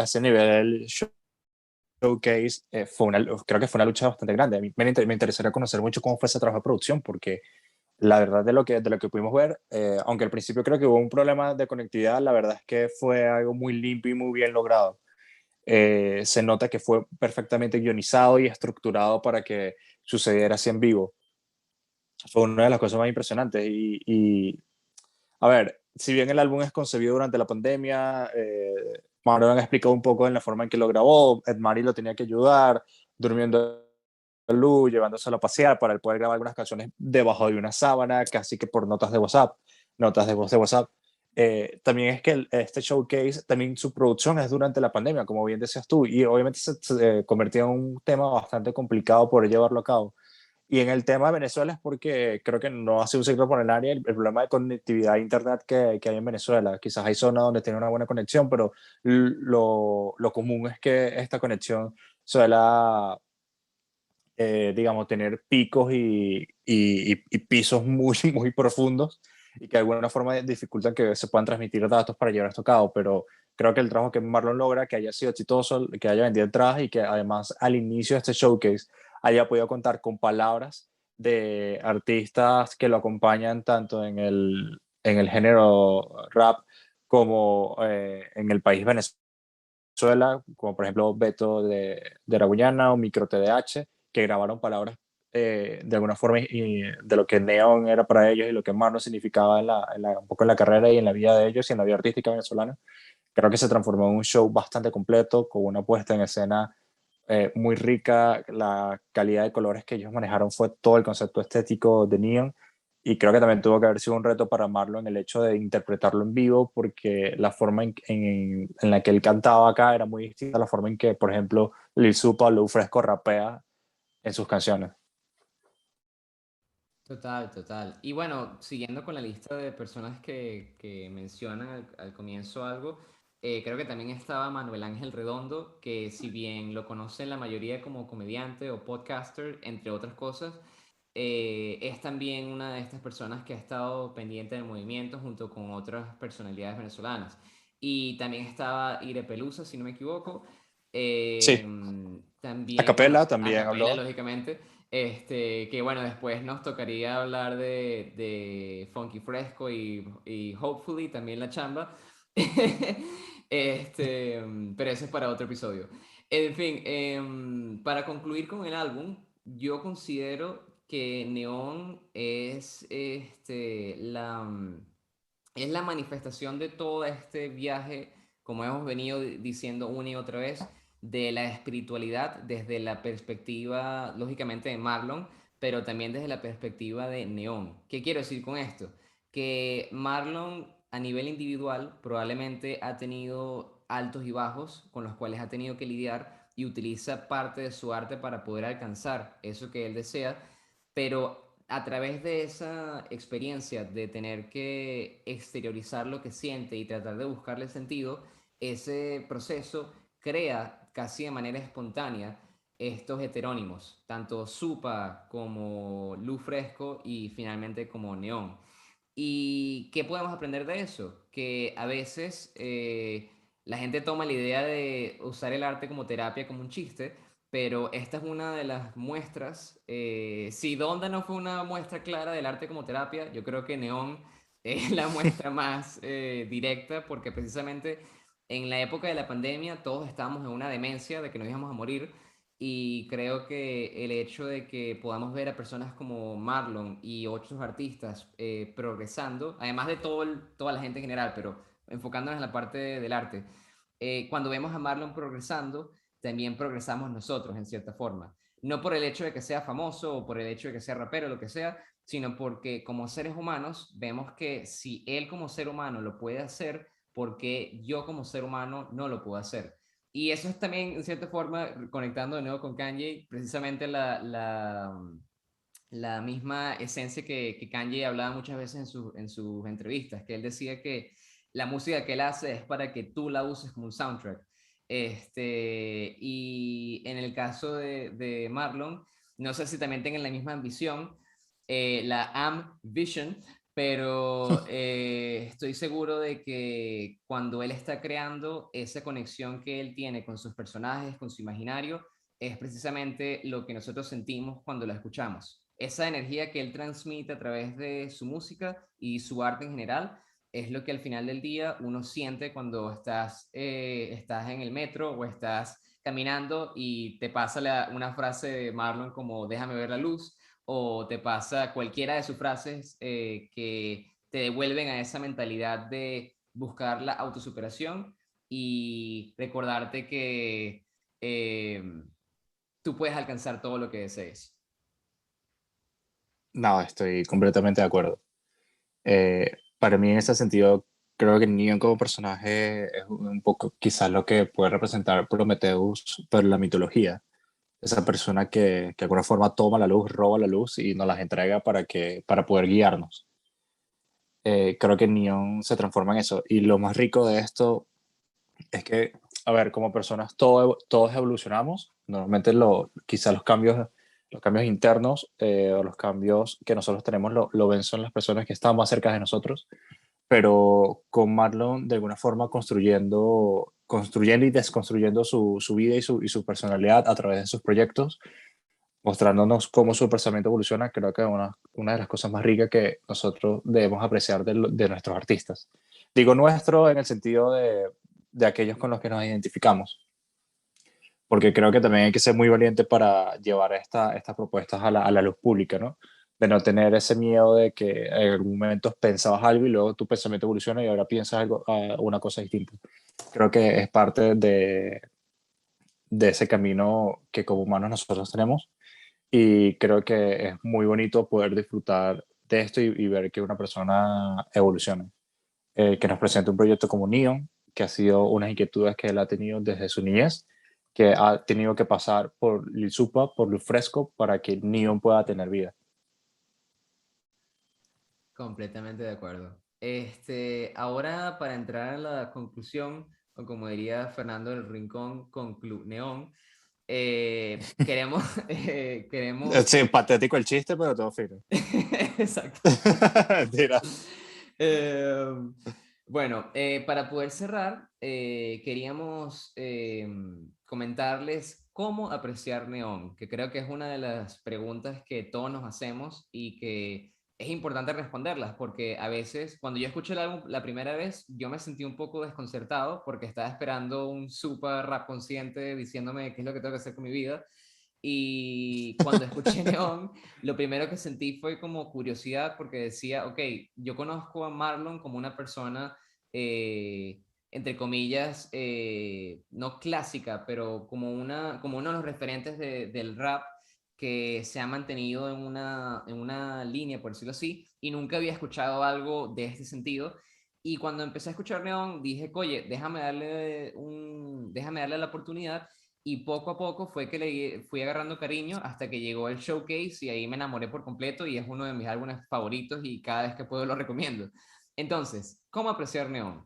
ese nivel showcase creo que fue una lucha bastante grande. A mí me interesaría conocer mucho cómo fue ese trabajo de producción, porque la verdad de lo que pudimos ver, aunque al principio creo que hubo un problema de conectividad, la verdad es que fue algo muy limpio y muy bien logrado. Se nota que fue perfectamente guionizado y estructurado para que sucediera así en vivo. Fue una de las cosas más impresionantes. A ver, si bien el álbum es concebido durante la pandemia, Marlon ha explicado un poco en la forma en que lo grabó. Ed Mari lo tenía que ayudar, durmiendo en luz, llevándoselo a pasear para él poder grabar algunas canciones debajo de una sábana, casi que por notas de WhatsApp, notas de voz de WhatsApp. También es que este showcase, también su producción es durante la pandemia, como bien decías tú, y obviamente se convirtió en un tema bastante complicado por llevarlo a cabo. Y en el tema de Venezuela es porque creo que no ha sido un sector por el área el problema de conectividad a internet que hay en Venezuela. Quizás hay zonas donde tiene una buena conexión, pero lo común es que esta conexión suela, digamos, tener picos y pisos muy, muy profundos y que de alguna forma dificultan que se puedan transmitir datos para llevar esto a cabo. Pero creo que el trabajo que Marlon logra, que haya sido exitoso, que haya vendido entradas y que además al inicio de este showcase haya podido contar con palabras de artistas que lo acompañan tanto en el género rap como en el país Venezuela, como por ejemplo Beto de la Guyana o Micro TDH, que grabaron palabras de alguna forma y de lo que Neon era para ellos y lo que Marlon significaba un poco en la carrera y en la vida de ellos y en la vida artística venezolana. Creo que se transformó en un show bastante completo, con una puesta en escena muy rica. La calidad de colores que ellos manejaron fue todo el concepto estético de Neon. Y creo que también tuvo que haber sido un reto para Marlon en el hecho de interpretarlo en vivo, porque la forma en la que él cantaba acá era muy distinta a la forma en que, por ejemplo, Lil Supa o Lou Fresco rapea en sus canciones. Total, total. Y bueno, siguiendo con la lista de personas que mencionan al comienzo algo, creo que también estaba Manuel Ángel Redondo, que si bien lo conocen la mayoría como comediante o podcaster, entre otras cosas, es también una de estas personas que ha estado pendiente del movimiento junto con otras personalidades venezolanas. Y también estaba Ire Pelusa, si no me equivoco. Sí, a También, bueno, Capela a también capela, habló. lógicamente. Que bueno, después nos tocaría hablar de Funky Fresco y Hopefully también la chamba. Pero eso es para otro episodio. En fin, para concluir con el álbum, yo considero que Neon es la manifestación de todo este viaje, como hemos venido diciendo una y otra vez, de la espiritualidad desde la perspectiva, lógicamente, de Marlon, pero también desde la perspectiva de Neon. ¿Qué quiero decir con esto? Que Marlon a nivel individual probablemente ha tenido altos y bajos con los cuales ha tenido que lidiar y utiliza parte de su arte para poder alcanzar eso que él desea, pero a través de esa experiencia de tener que exteriorizar lo que siente y tratar de buscarle sentido, ese proceso crea casi de manera espontánea estos heterónimos, tanto Supa como Luz Fresco y finalmente como Neón. ¿Y qué podemos aprender de eso? Que a veces la gente toma la idea de usar el arte como terapia, como un chiste, pero esta es una de las muestras. Si Donda no fue una muestra clara del arte como terapia, yo creo que Neón es la muestra más directa, porque precisamente en la época de la pandemia todos estábamos en una demencia de que nos íbamos a morir. Y creo que el hecho de que podamos ver a personas como Marlon y otros artistas progresando, además de toda la gente en general, pero enfocándonos en la parte del arte, cuando vemos a Marlon progresando, también progresamos nosotros en cierta forma. No por el hecho de que sea famoso o por el hecho de que sea rapero o lo que sea, sino porque como seres humanos vemos que si él como ser humano lo puede hacer, ¿por qué yo como ser humano no lo puedo hacer? Y eso es también, en cierta forma, conectando de nuevo con Kanye, precisamente la misma esencia que Kanye hablaba muchas veces en sus entrevistas, que él decía que la música que él hace es para que tú la uses como un soundtrack. Y en el caso de Marlon, no sé si también tengan la misma ambición, la Vision, pero estoy seguro de que cuando él está creando esa conexión que él tiene con sus personajes, con su imaginario, es precisamente lo que nosotros sentimos cuando la escuchamos. Esa energía que él transmite a través de su música y su arte en general es lo que al final del día uno siente cuando estás en el metro o estás caminando y te pasa una frase de Marlon como déjame ver la luz, o te pasa cualquiera de sus frases que te devuelven a esa mentalidad de buscar la autosuperación y recordarte que eh, tú puedes alcanzar todo lo que desees. No, estoy completamente de acuerdo. Para mí en ese sentido, creo que Neon como personaje es un poco quizás lo que puede representar Prometheus, pero la mitología. Esa persona que de alguna forma toma la luz, roba la luz y nos las entrega para poder guiarnos. Creo que Neon se transforma en eso. Y lo más rico de esto es que, a ver, como personas todos evolucionamos. Normalmente quizás los cambios internos o los cambios que nosotros tenemos lo ven son las personas que están más cerca de nosotros, pero con Marlon de alguna forma construyendo y desconstruyendo su vida y su personalidad a través de sus proyectos, mostrándonos cómo su pensamiento evoluciona, creo que es una de las cosas más ricas que nosotros debemos apreciar de nuestros artistas. Digo nuestro en el sentido de aquellos con los que nos identificamos, porque creo que también hay que ser muy valiente para llevar estas propuestas a la luz pública, ¿no? De no tener ese miedo de que en algún momento pensabas algo y luego tu pensamiento evoluciona y ahora piensas algo, una cosa distinta. Creo que es parte de ese camino que como humanos nosotros tenemos y creo que es muy bonito poder disfrutar de esto y ver que una persona evoluciona. Que nos presente un proyecto como Neon, que ha sido unas inquietudes que él ha tenido desde su niñez, que ha tenido que pasar por Lil Supa, por Luz Fresco, para que Neon pueda tener vida. Completamente de acuerdo. Ahora para entrar a la conclusión, o como diría Fernando del Rincón, Neón, queremos, queremos, Sí, patético el chiste, pero todo fino. exacto. Mentira. Eh, bueno, para poder cerrar, queríamos comentarles cómo apreciar neón, que creo que es una de las preguntas que todos nos hacemos y que es importante responderlas, porque a veces cuando yo escuché el álbum la primera vez, yo me sentí un poco desconcertado porque estaba esperando un super rap consciente diciéndome qué es lo que tengo que hacer con mi vida. Y cuando escuché Neón, lo primero que sentí fue como curiosidad porque decía, ok, yo conozco a Marlon como una persona, entre comillas, no clásica, pero como uno de los referentes del rap que se ha mantenido en una línea, por decirlo así, y nunca había escuchado algo de este sentido. Y cuando empecé a escuchar Neón, dije, oye, déjame darle la oportunidad y poco a poco fue que le fui agarrando cariño hasta que llegó el showcase y ahí me enamoré por completo y es uno de mis álbumes favoritos y cada vez que puedo lo recomiendo. Entonces, ¿cómo apreciar Neón?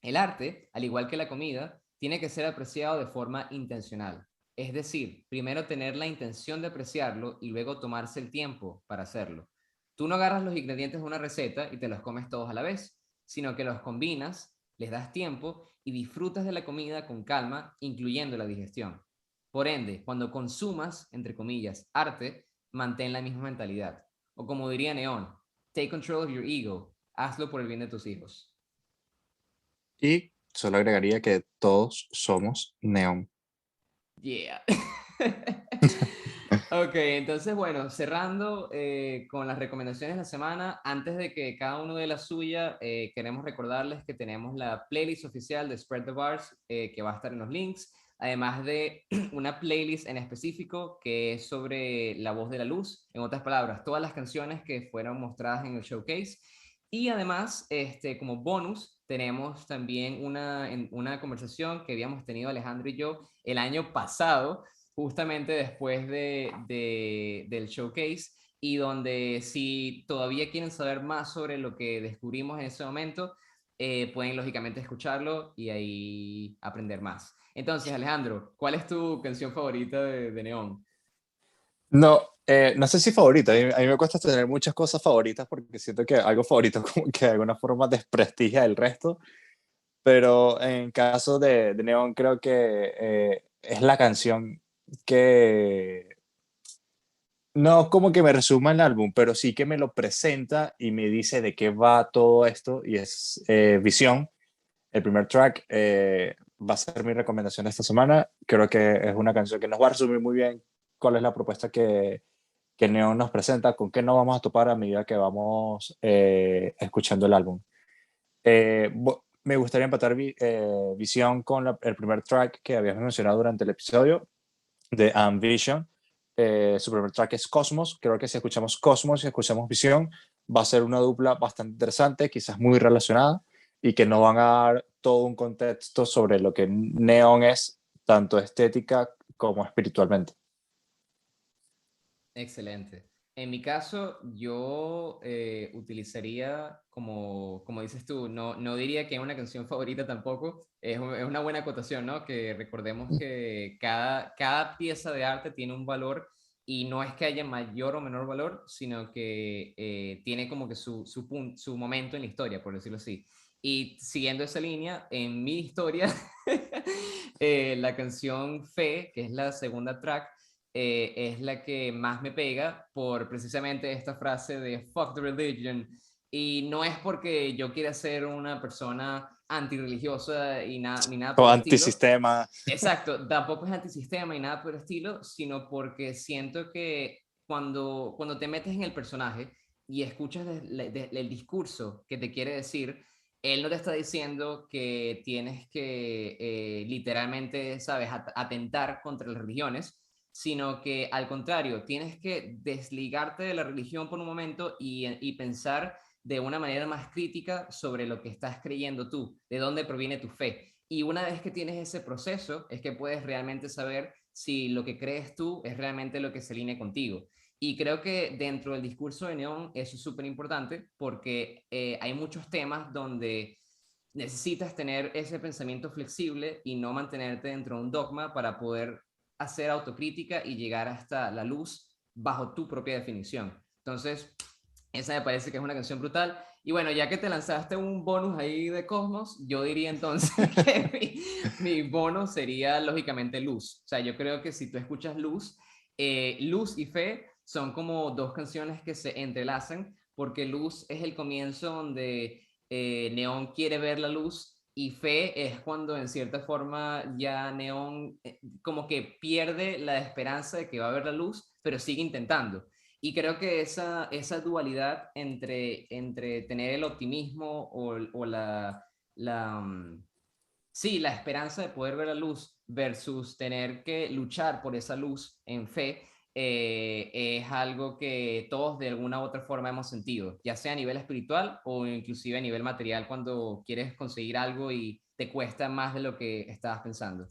El arte, al igual que la comida, tiene que ser apreciado de forma intencional. Es decir, primero tener la intención de apreciarlo y luego tomarse el tiempo para hacerlo. Tú no agarras los ingredientes de una receta y te los comes todos a la vez, sino que los combinas, les das tiempo y disfrutas de la comida con calma, incluyendo la digestión. Por ende, cuando consumas, entre comillas, arte, mantén la misma mentalidad. O como diría Neón, take control of your ego, hazlo por el bien de tus hijos. Y solo agregaría que todos somos Neon. Yeah. Ok, entonces bueno, cerrando con las recomendaciones de la semana, antes de que cada uno dé la suya, queremos recordarles que tenemos la playlist oficial de Spread the Bars que va a estar en los links, además de una playlist en específico que es sobre La Voz de la Luz, en otras palabras, todas las canciones que fueron mostradas en el showcase. Y además, como bonus, tenemos también una conversación que habíamos tenido Alejandro y yo el año pasado, justamente después del showcase, y donde si todavía quieren saber más sobre lo que descubrimos en ese momento, pueden lógicamente escucharlo y ahí aprender más. Entonces, Alejandro, ¿cuál es tu canción favorita de Neon? No, no sé si favorita. A mí me cuesta tener muchas cosas favoritas porque siento que algo favorito como que de alguna forma desprestigia el resto. Pero en caso de Neon creo que es la canción que no como que me resuma el álbum, pero sí que me lo presenta y me dice de qué va todo esto y es Visión. El primer track va a ser mi recomendación de esta semana. Creo que es una canción que nos va a resumir muy bien cuál es la propuesta que Neon nos presenta, con qué nos vamos a topar a medida que vamos escuchando el álbum. Me gustaría empatar Visión con el primer track que habíamos mencionado durante el episodio de Ambition. Su primer track es Cosmos. Creo que si escuchamos Cosmos y escuchamos Visión, va a ser una dupla bastante interesante, quizás muy relacionada, y que nos van a dar todo un contexto sobre lo que Neon es, tanto estética como espiritualmente. Excelente. En mi caso, yo utilizaría, como dices tú, no diría que es una canción favorita tampoco, es una buena acotación, ¿no? Que recordemos que cada pieza de arte tiene un valor y no es que haya mayor o menor valor, sino que tiene como que su momento en la historia, por decirlo así. Y siguiendo esa línea, en mi historia, la canción Fe, que es la segunda track, es la que más me pega por precisamente esta frase de fuck the religion. Y no es porque yo quiera ser una persona antirreligiosa ni nada O por el estilo. antisistema. Exacto, tampoco es antisistema y nada por el estilo, sino porque siento que cuando te metes en el personaje y escuchas el discurso que te quiere decir, él no te está diciendo que tienes que literalmente, sabes, atentar contra las religiones, sino que al contrario, tienes que desligarte de la religión por un momento y pensar de una manera más crítica sobre lo que estás creyendo tú, de dónde proviene tu fe. Y una vez que tienes ese proceso, es que puedes realmente saber si lo que crees tú es realmente lo que se alinea contigo. Y creo que dentro del discurso de Neón eso es súper importante porque hay muchos temas donde necesitas tener ese pensamiento flexible y no mantenerte dentro de un dogma para poder hacer autocrítica y llegar hasta la luz bajo tu propia definición. Entonces, esa me parece que es una canción brutal. Y bueno, ya que te lanzaste un bonus ahí de Cosmos, yo diría entonces que mi bonus sería lógicamente Luz. O sea, yo creo que si tú escuchas Luz, Luz y Fe son como dos canciones que se entrelazan, porque Luz es el comienzo donde Neón quiere ver la luz y Fe es cuando en cierta forma ya Neón como que pierde la esperanza de que va a ver la luz, pero sigue intentando. Y creo que esa dualidad entre tener el optimismo o sí, la esperanza de poder ver la luz versus tener que luchar por esa luz en fe, es algo que todos de alguna u otra forma hemos sentido, ya sea a nivel espiritual o inclusive a nivel material cuando quieres conseguir algo y te cuesta más de lo que estabas pensando.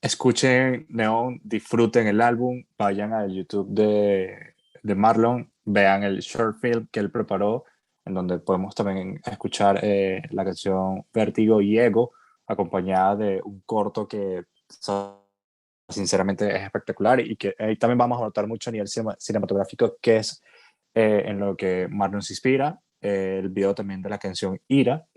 Escuchen Neon, disfruten el álbum, vayan al YouTube de Marlon, vean el short film que él preparó, en donde podemos también escuchar la canción Vértigo y Ego, acompañada de un corto que sinceramente es espectacular y que ahí también vamos a notar mucho a nivel cinematográfico, que es en lo que Marlon se inspira, el video también de la canción Ira,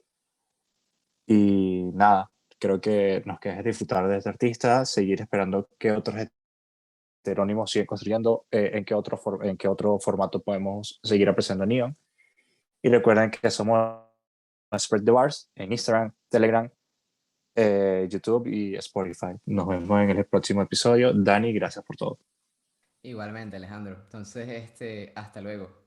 y nada, creo que nos queda disfrutar de este artista, seguir esperando que otros heterónimos siguen construyendo, en qué otro formato podemos seguir apreciando a Neon. Y recuerden que somos Spread the Bars en Instagram, Telegram, YouTube y Spotify. Nos vemos en el próximo episodio. Dani, gracias por todo. Igualmente, Alejandro. Entonces, hasta luego.